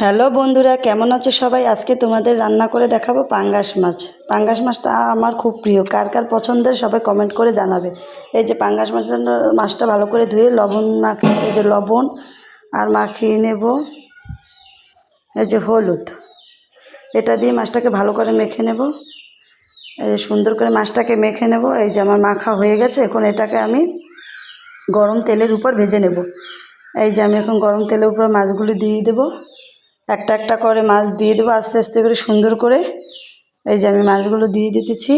Hello বন্ধুরা, কেমন আছো সবাই? আজকে তোমাদের রান্না করে দেখাবো পাঙ্গাস মাছ। পাঙ্গাস মাছটা আমার খুব প্রিয়। কার কার পছন্দের সবাই কমেন্ট করে জানাবে। এই যে পাঙ্গাস মাছটা ভালো করে ধুয়ে লবণ মাখিয়ে, এই যে লবণ আর মাখিয়ে নেব, এই যে হলুদ, এটা দিয়ে মাছটাকে ভালো করে মেখে নেব। এই যে সুন্দর করে মাছটাকে মেখে নেব। এই যে আমার মাখা হয়ে গেছে। এখন এটাকে আমি গরম তেলের উপর ভেজে নেব। এই যে আমি এখন গরম তেলের উপর মাছগুলি দিয়ে দেবো। একটা একটা করে মাছ দিয়ে দেবো আস্তে আস্তে করে সুন্দর করে। এই যে আমি মাছগুলো দিয়ে দিতেছি।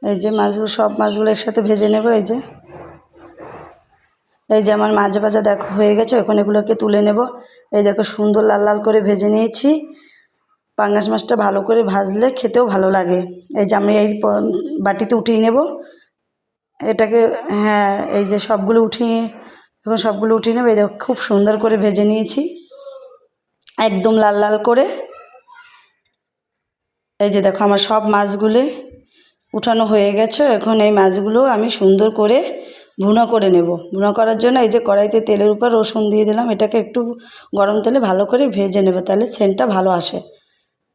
এই যে মাছগুলো, সব মাছগুলো একসাথে ভেজে নেব। এই যে আমার মাছ ভাজা দেখো হয়ে গেছে। এখন এগুলোকে তুলে নেব। এই দেখো সুন্দর লাল লাল করে ভেজে নিয়েছি। পাঙ্গাস মাছটা ভালো করে ভাজলে খেতেও ভালো লাগে। এই যে আমি এই বাটিতে উঠিয়ে নেব এটাকে। হ্যাঁ, এই যে সবগুলো উঠিয়ে, এখন সবগুলো উঠিয়ে নেব। এই দেখো খুব সুন্দর করে ভেজে নিয়েছি, একদম লাল লাল করে। এই যে দেখো আমার সব মাছগুলি উঠানো হয়ে গেছে। এখন এই মাছগুলো আমি সুন্দর করে ভুনা করে নেব। ভুনা করার জন্য এই যে কড়াইতে তেলের উপর রসুন দিয়ে দিলাম। এটাকে একটু গরম তেলে ভালো করে ভেজে নেব, তাহলে সেন্টটা ভালো আসে।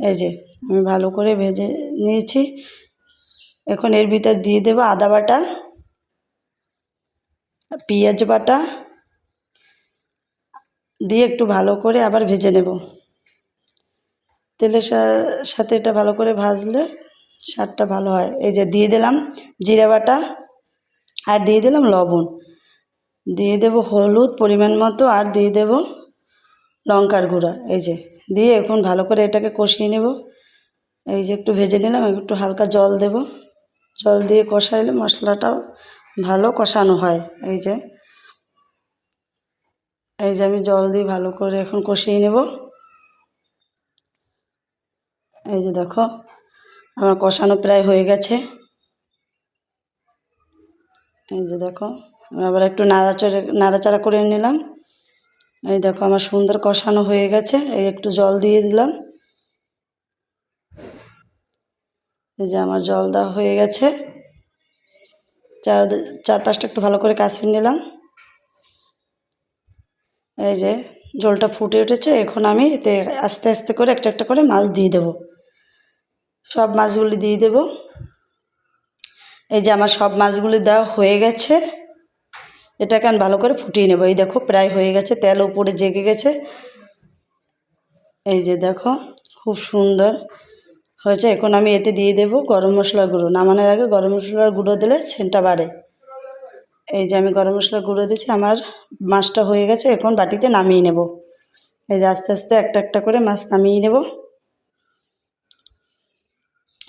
এই যে আমি ভালো করে ভেজে নিয়েছি। এখন এর ভিতর দিয়ে দেব আদা বাটা, পেঁয়াজ বাটা দিয়ে একটু ভালো করে আবার ভেজে নেব। তেলের সাথে এটা ভালো করে ভাজলে স্বাদটা ভালো হয়। এই যে দিয়ে দিলাম জিরে বাটা, আর দিয়ে দিলাম লবণ, দিয়ে দেব হলুদ পরিমাণ মতো, আর দিয়ে দেব লঙ্কার গুঁড়া। এই যে দিয়ে এখন ভালো করে এটাকে কষিয়ে নেব। এই যে একটু ভেজে নিলাম, একটু হালকা জল দেব। জল দিয়ে কষাইলে মশলাটাও ভালো কষানো হয়। এই যে আমি জল দিয়ে ভালো করে এখন কষিয়ে নেব। এই যে দেখো আমার কষানো প্রায় হয়ে গেছে। এই যে দেখো আমি আবার একটু নাড়াচাড়া করে নিলাম। এই দেখো আমার সুন্দর কষানো হয়ে গেছে। এই একটু জল দিয়ে দিলাম। এই যে আমার জল দেওয়া হয়ে গেছে। চারপাশটা একটু ভালো করে কষিয়ে নিলাম। এই যে জলটা ফুটে উঠেছে। এখন আমি এতে আস্তে আস্তে করে একটা একটা করে মাছ দিয়ে দেব। সব মাছগুলি দিয়ে দেব। এই যে আমার সব মাছগুলি দেওয়া হয়ে গেছে। এটাকে আমি ভালো করে ফুটিয়ে নেব। এই দেখো প্রায় হয়ে গেছে, তেল উপরে জেগে গেছে। এই যে দেখো খুব সুন্দর হয়েছে। এখন আমি এতে দিয়ে দেব গরম মশলার গুঁড়ো। নামানোর আগে গরম মশলার গুঁড়ো দিলে সেন্টটা বাড়ে। এই যে আমি গরম মশলার গুঁড়ো দিয়েছি। আমার মাছটা হয়ে গেছে। এখন বাটিতে নামিয়ে নেব। এই যে আস্তে আস্তে একটা একটা করে মাছ নামিয়ে নেব।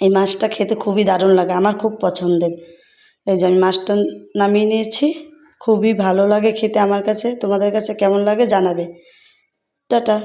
এই মাছটা খেতে খুবই দারুণ লাগে, আমার খুব পছন্দের। এই যে আমি মাছটা নামিয়ে নিয়েছি। খুবই ভালো লাগে খেতে আমার কাছে। তোমাদের কাছে কেমন লাগে জানাবে। টাটা।